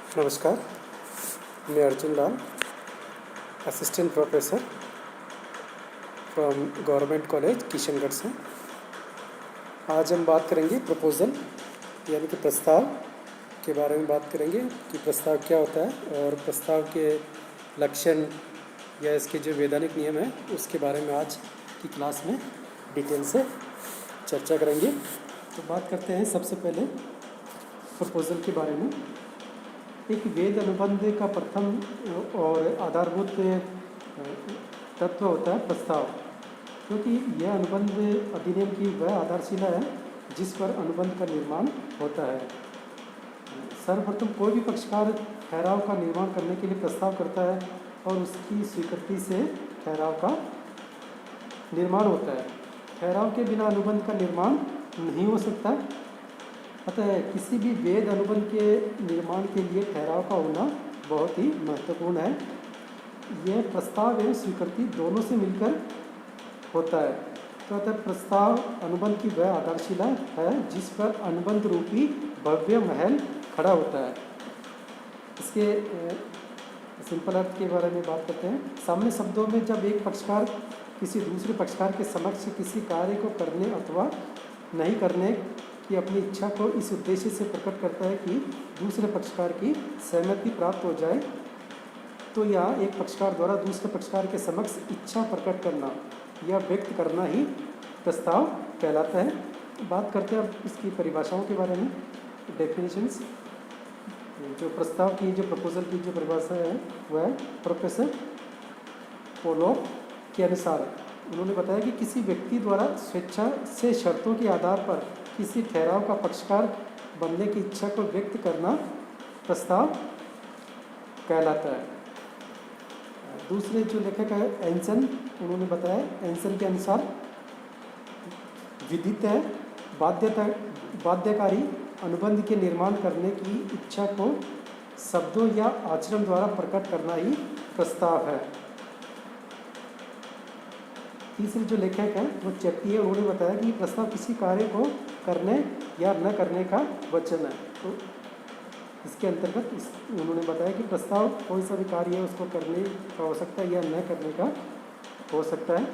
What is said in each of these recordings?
नमस्कार, मैं Arjun Lal, assistant professor from government college Kishangarh से। आज हम बात करेंगे प्रपोज़ल यानी कि प्रस्ताव के बारे में बात करेंगे कि प्रस्ताव क्या होता है और प्रस्ताव के लक्षण या इसके जो वैधानिक नियम है उसके बारे में आज की क्लास में डिटेल से चर्चा करेंगे। तो बात करते हैं सबसे पहले प्रपोज़ल के बारे में। एक वेद अनुबंध का प्रथम और आधारभूत तत्व होता है प्रस्ताव, क्योंकि यह अनुबंध अधिनियम की वह आधारशिला है जिस पर अनुबंध का निर्माण होता है। सर्वप्रथम कोई भी पक्षकार ठहराव का निर्माण करने के लिए प्रस्ताव करता है और उसकी स्वीकृति से ठहराव का निर्माण होता है। ठहराव के बिना अनुबंध का निर्माण नहीं हो सकता। अतः किसी भी वेद अनुबंध के निर्माण के लिए ठहराव का होना बहुत ही महत्वपूर्ण है। यह प्रस्ताव एवं स्वीकृति दोनों से मिलकर होता है। तो अतः प्रस्ताव अनुबंध की वह आधारशिला है जिस पर अनुबंध रूपी भव्य महल खड़ा होता है। इसके सिंपल अर्थ के बारे में बात करते हैं। सामान्य शब्दों में जब एक पक्षकार किसी दूसरे पक्षकार के समक्ष किसी कार्य को करने अथवा नहीं करने की अपनी इच्छा को इस उद्देश्य से प्रकट करता है कि दूसरे पक्षकार की सहमति प्राप्त हो जाए, तो यह एक पक्षकार द्वारा दूसरे पक्षकार के समक्ष इच्छा प्रकट करना या व्यक्त करना ही प्रस्ताव कहलाता है। बात करते हैं अब इसकी परिभाषाओं के बारे में, डेफिनेशंस। जो प्रस्ताव की जो प्रपोजल की जो परिभाषा है वह प्रोफेसर पोलोक के अनुसार उन्होंने बताया कि किसी व्यक्ति द्वारा स्वेच्छा से शर्तों के आधार पर किसी ठहराव का पक्षकार बनने की इच्छा को व्यक्त करना प्रस्ताव कहलाता है। दूसरे जो लेखक है एंसन, उन्होंने बताया एंसन के अनुसार विदित है बाध्यकारी अनुबंध के निर्माण करने की इच्छा को शब्दों या आचरण द्वारा प्रकट करना ही प्रस्ताव है। तीसरे जो लेखक है वो चेट्टी है, उन्होंने बताया कि प्रस्ताव किसी कार्य को करने या न करने का वचन है। तो इसके अंतर्गत उन्होंने बताया कि प्रस्ताव कोई सा भी कार्य है उसको करने का हो सकता है या न करने का हो सकता है।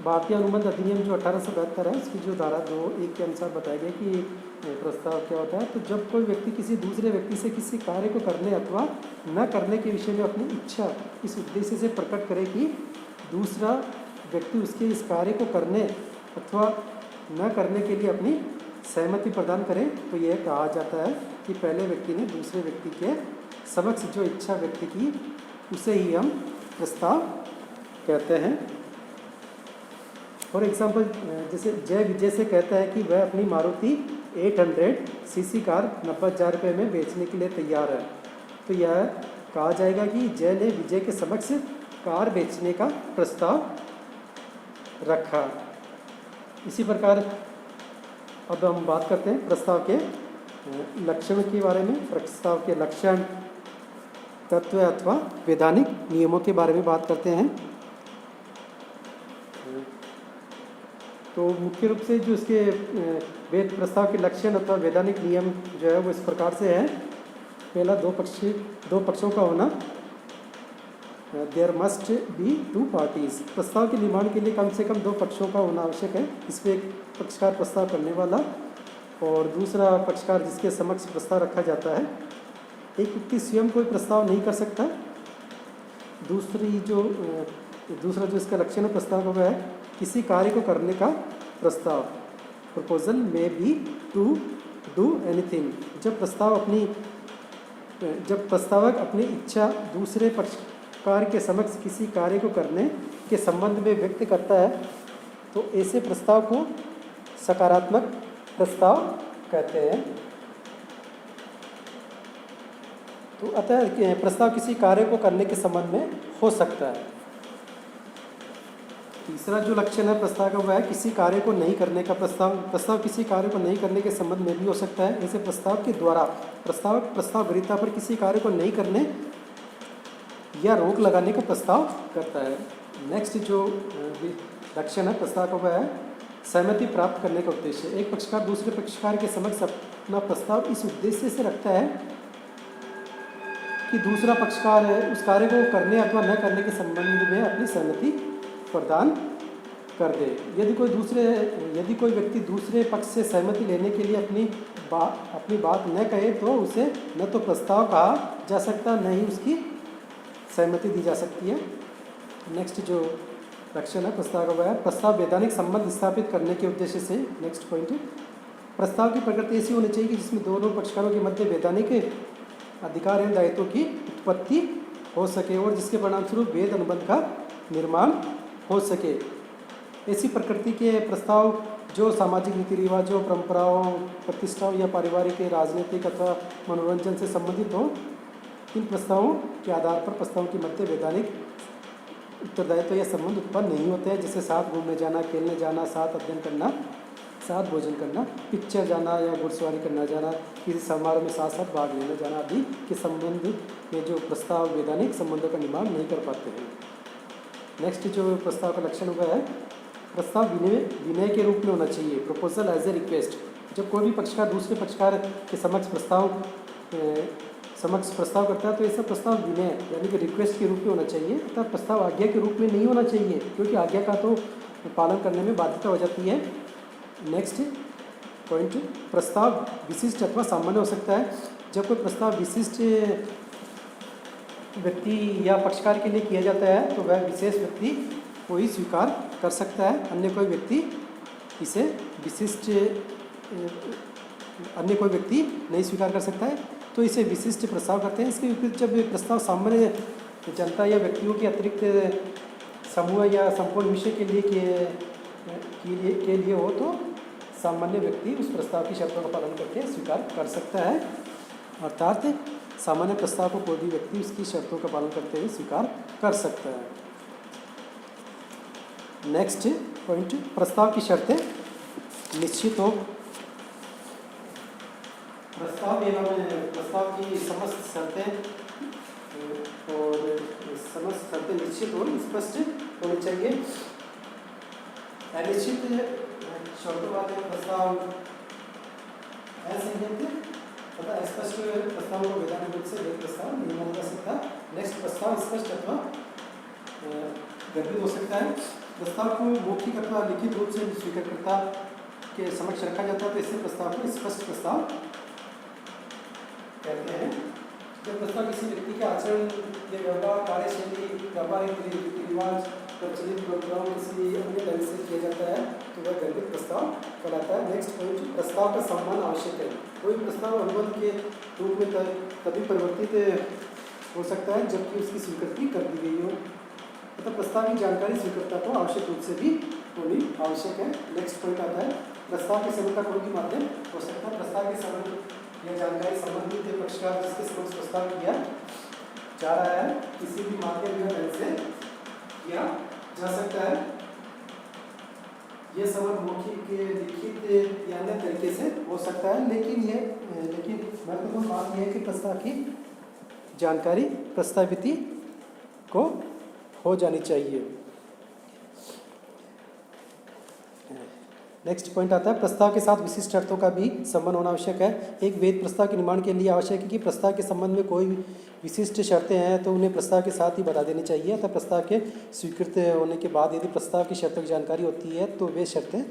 भारतीय अनुबंध अधिनियम जो 1872 है उसकी जो धारा 2(1) के अनुसार बताया गया कि प्रस्ताव क्या होता है। तो जब कोई व्यक्ति किसी दूसरे व्यक्ति से किसी कार्य को करने अथवा न करने के विषय में अपनी इच्छा इस उद्देश्य से प्रकट करे कि दूसरा व्यक्ति उसके इस कार्य को करने अथवा न करने के लिए अपनी सहमति प्रदान करे, तो यह कहा जाता है कि पहले व्यक्ति ने दूसरे व्यक्ति के समक्ष जो इच्छा व्यक्त की उसे ही हम प्रस्ताव कहते हैं। फॉर एग्जाम्पल, जैसे जय विजय से कहता है कि वह अपनी मारुति 800 सीसी कार 90,000 रुपये में बेचने के लिए तैयार है, तो यह कहा जाएगा कि जय ने विजय के समक्ष कार बेचने का प्रस्ताव रखा। इसी प्रकार अब हम बात करते हैं प्रस्ताव के लक्षण के बारे में। प्रस्ताव के लक्षण, तत्व अथवा वैधानिक नियमों के बारे में बात करते हैं। तो मुख्य रूप से जो इसके वेद प्रस्ताव के लक्षण अथवा वैधानिक नियम जो है वो इस प्रकार से है। पहला, दो पक्षों का होना, देयर मस्ट बी 2 पार्टीज। प्रस्ताव के निर्माण के लिए कम से कम 2 पक्षों का होना आवश्यक है। इसमें एक पक्षकार प्रस्ताव करने वाला और दूसरा पक्षकार जिसके समक्ष प्रस्ताव रखा जाता है। एक व्यक्ति स्वयं कोई प्रस्ताव नहीं कर सकता। दूसरा जो इसका लक्षण है प्रस्ताव का वह है किसी कार्य को करने का प्रस्ताव। प्रपोजल में बी टू डू एनीथिंग। जब प्रस्तावक अपनी इच्छा दूसरे पक्षकार के समक्ष किसी कार्य को करने के संबंध में व्यक्त करता है तो ऐसे प्रस्ताव को सकारात्मक प्रस्ताव कहते हैं। तो अतः प्रस्ताव किसी कार्य को करने के संबंध में हो सकता है। तीसरा जो लक्षण है प्रस्ताव का वह है किसी कार्य को नहीं करने का प्रस्ताव। प्रस्ताव किसी कार्य को नहीं करने के संबंध में भी हो सकता है। ऐसे प्रस्ताव के द्वारा प्रस्तावक प्रस्ताव ग्रहीता पर किसी कार्य को नहीं करने या रोक लगाने का प्रस्ताव करता है। नेक्स्ट जो लक्षण है प्रस्ताव का वह है सहमति प्राप्त करने का उद्देश्य। एक पक्षकार दूसरे पक्षकार के समक्ष अपना प्रस्ताव इस उद्देश्य से रखता है कि दूसरा पक्षकार उस कार्य को करने अथवा न करने के संबंध में अपनी सहमति प्रदान कर दे। यदि कोई व्यक्ति दूसरे पक्ष से सहमति लेने के लिए अपनी बात न कहे तो उसे न तो प्रस्ताव कहा जा सकता, न ही उसकी सहमति दी जा सकती है। नेक्स्ट जो लक्षण है प्रस्ताव का, वह है प्रस्ताव वैधानिक संबंध स्थापित करने के उद्देश्य से। नेक्स्ट पॉइंट है, प्रस्ताव की प्रकृति ऐसी होनी चाहिए कि जिसमें दोनों पक्षकारों के मध्य वैधानिक अधिकार एवं दायित्वों की उत्पत्ति हो सके और जिसके परिणामस्वरूप वेद अनुबंध का निर्माण हो सके। ऐसी प्रकृति के प्रस्ताव जो सामाजिक रीति रिवाजों, परंपराओं, प्रतिष्ठाओं या पारिवारिक, राजनीतिक अथवा मनोरंजन से संबंधित हो, इन प्रस्तावों के आधार पर प्रस्तावों के मध्य वैधानिक उत्तरदायित्व या संबंध उत्पन्न नहीं होते हैं, जैसे साथ घूमने जाना, खेलने जाना, साथ अध्ययन करना, साथ भोजन करना, पिक्चर जाना या घुड़सवारी करना जाना, किसी समारोह में साथ साथ भाग लेने जाना आदि के संबंध में जो प्रस्ताव वैधानिक संबंधों का निर्माण नहीं कर पाते हैं। नेक्स्ट जो प्रस्ताव का लक्षण हुआ है, प्रस्ताव विनय के रूप में होना चाहिए, प्रपोजल एज ए रिक्वेस्ट। जब कोई भी पक्षकार दूसरे पक्षकार के समक्ष प्रस्ताव करता है तो ऐसा प्रस्ताव विनय यानी कि रिक्वेस्ट के रूप में होना चाहिए, तथा प्रस्ताव आज्ञा के रूप में नहीं होना चाहिए, क्योंकि आज्ञा का तो पालन करने में बाध्यता हो जाती है। नेक्स्ट पॉइंट, प्रस्ताव विशिष्ट अथवा सामान्य हो सकता है। जब कोई प्रस्ताव विशिष्ट व्यक्ति या पक्षकार के लिए किया जाता है तो वह विशेष व्यक्ति को ही स्वीकार कर सकता है, अन्य कोई व्यक्ति नहीं स्वीकार कर सकता है, तो इसे विशिष्ट प्रस्ताव करते हैं। इसके विपरीत जब प्रस्ताव सामान्य जनता या व्यक्तियों के अतिरिक्त समूह या संपूर्ण विषय के लिए हो तो सामान्य व्यक्ति उस प्रस्ताव की शर्तों का पालन करके स्वीकार कर सकता है। अर्थात सामान्य प्रस्ताव को कोई भी व्यक्ति उसकी शर्तों का पालन करते हुए स्वीकार कर सकता है। नेक्स्ट पॉइंट, प्रस्ताव की शर्तें निश्चित हो। प्रस्ताव की समस्त शर्तें निश्चित हो, स्पष्ट होनी चाहिए। अनिश्चित शर्तों वाले प्रस्ताव असंगत तथा स्पष्ट प्रस्ताव को वैधानिक रूप से वैध प्रस्ताव नहीं माना जा सकता। नेक्स्ट, प्रस्ताव स्पष्ट अथवा गर्भित हो सकता है। प्रस्ताव को मौखिक अथवा लिखित रूप से स्वीकारकर्ता के समक्ष रखा जाता है तो इससे प्रस्ताव को स्पष्ट प्रस्ताव कहते हैं। जब प्रस्ताव किसी व्यक्ति के आचरण या व्यवहार, कार्यशैली, व्यापारिक रीति रिवाज, प्रचलित परंपराओं किसी अन्य ढंग से किया जाता है तो वह गर्भित प्रस्ताव कहलाता है। नेक्स्ट पॉइंट, प्रस्ताव का सम्मान आवश्यक है। कोई प्रस्ताव अनुबंध के रूप में तभी परिवर्तित हो सकता है जबकि उसकी स्वीकृति कर दी गई हो, तथा प्रस्ताव की जानकारी स्वीकर्ता को आवश्यक रूप से भी होनी आवश्यक है। नेक्स्ट पॉइंट आता है, प्रस्ताव के सेवन का कोई भी माध्यम हो सकता है। प्रस्ताव के सेवन यह जानकारी संबंधित पक्षकार जिसके समक्ष प्रस्ताव किया जा रहा है किसी भी माध्यम या ढंग से किया जा सकता है। यह समझ मौखिक, लिखित या अन्य तरीके से हो सकता है, लेकिन महत्वपूर्ण बात यह है कि प्रस्ताव की जानकारी प्रस्तावित को हो जानी चाहिए। नेक्स्ट पॉइंट आता है, प्रस्ताव के साथ विशिष्ट शर्तों का भी संबंध होना आवश्यक है। एक वैध प्रस्ताव के निर्माण के लिए आवश्यक है कि प्रस्ताव के संबंध में कोई विशिष्ट शर्तें हैं तो उन्हें प्रस्ताव के साथ ही बता देनी चाहिए, अतः प्रस्ताव के स्वीकृत होने के बाद यदि प्रस्ताव की शर्तों की जानकारी होती है तो वे शर्तें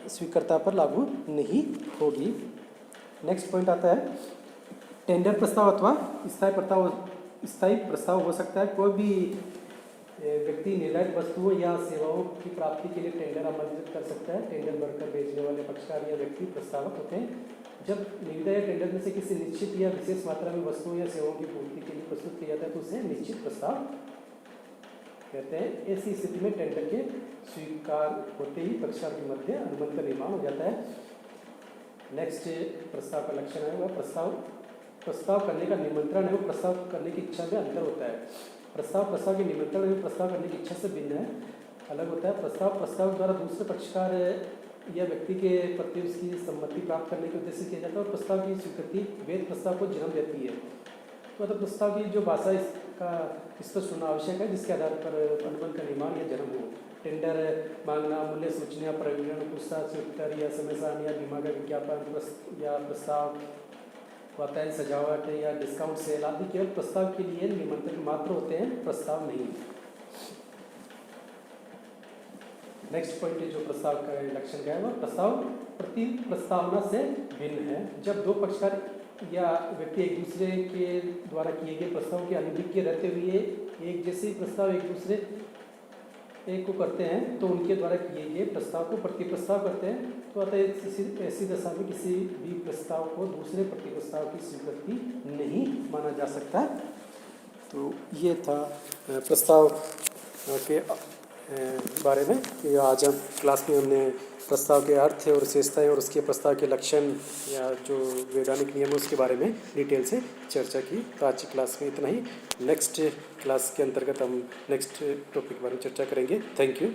स्वीकर्ता पर लागू नहीं होगी। नेक्स्ट पॉइंट आता है, टेंडर प्रस्ताव अथवा स्थायी प्रस्ताव हो सकता है। कोई भी व्यक्ति निर्धारित वस्तुओं या सेवाओं की प्राप्ति के लिए टेंडर आमंत्रित कर सकता है। टेंडर भरकर बेचने वाले पक्षकार या व्यक्ति प्रस्तावक होते हैं। जब निविदा या टेंडर में से किसी निश्चित या विशेष मात्रा में वस्तुओं या सेवाओं की पूर्ति के लिए प्रस्तुत किया जाता है तो उसे निश्चित प्रस्ताव कहते हैं। ऐसी स्थिति में टेंडर के स्वीकार होते ही पक्षकार के मध्य अनुबंध का निर्माण हो जाता है। नेक्स्ट प्रस्ताव का लक्षण है वह प्रस्ताव करने का निमंत्रण है, वो प्रस्ताव करने की इच्छा में अंतर होता है। प्रस्ताव के निमंत्रण में प्रस्ताव करने की इच्छा से भिन्न है, अलग होता है। प्रस्ताव द्वारा दूसरे पक्षकार या व्यक्ति के प्रति उसकी सम्मति प्राप्त करने के उद्देश्य किया जाता है और प्रस्ताव की स्वीकृति वेद प्रस्ताव को जन्म देती है। तो मतलब प्रस्ताव की जो भाषा इसका स्पष्ट होना आवश्यक है जिसके आधार पर अनुबंध का निर्माण या जन्म हो। टेंडर मांगना, मूल्य सूचना, प्रविवरण, पूछताछ, उत्तर या समय सारणी या बीमा का विज्ञापन या प्रस्ताव वातायन सजावट या डिस्काउंट सेल आदि केवल प्रस्ताव के लिए निमंत्रण मात्र होते हैं, प्रस्ताव नहीं। नेक्स्ट पॉइंट है जो प्रस्ताव का लक्षण क्या है, वह प्रस्ताव प्रति प्रस्तावना से भिन्न है। जब दो पक्षकार या व्यक्ति एक दूसरे के द्वारा किए गए प्रस्ताव के अनभिज्ञ रहते हुए एक जैसे ही प्रस्ताव एक दूसरे एक को करते हैं तो उनके द्वारा किए गए प्रस्ताव को प्रति प्रस्ताव करते हैं। तो अतः ऐसी दशा में किसी भी प्रस्ताव को दूसरे प्रति प्रस्ताव की स्वीकृति नहीं माना जा सकता। तो ये था प्रस्ताव के बारे में कि आज हम क्लास में हमने प्रस्ताव के अर्थ और विशेषताएं और उसके प्रस्ताव के लक्षण या जो वैधानिक नियम है उसके बारे में डिटेल से चर्चा की। तो आज की क्लास में इतना ही। नेक्स्ट क्लास के अंतर्गत हम नेक्स्ट टॉपिक के बारे में चर्चा करेंगे। Thank you.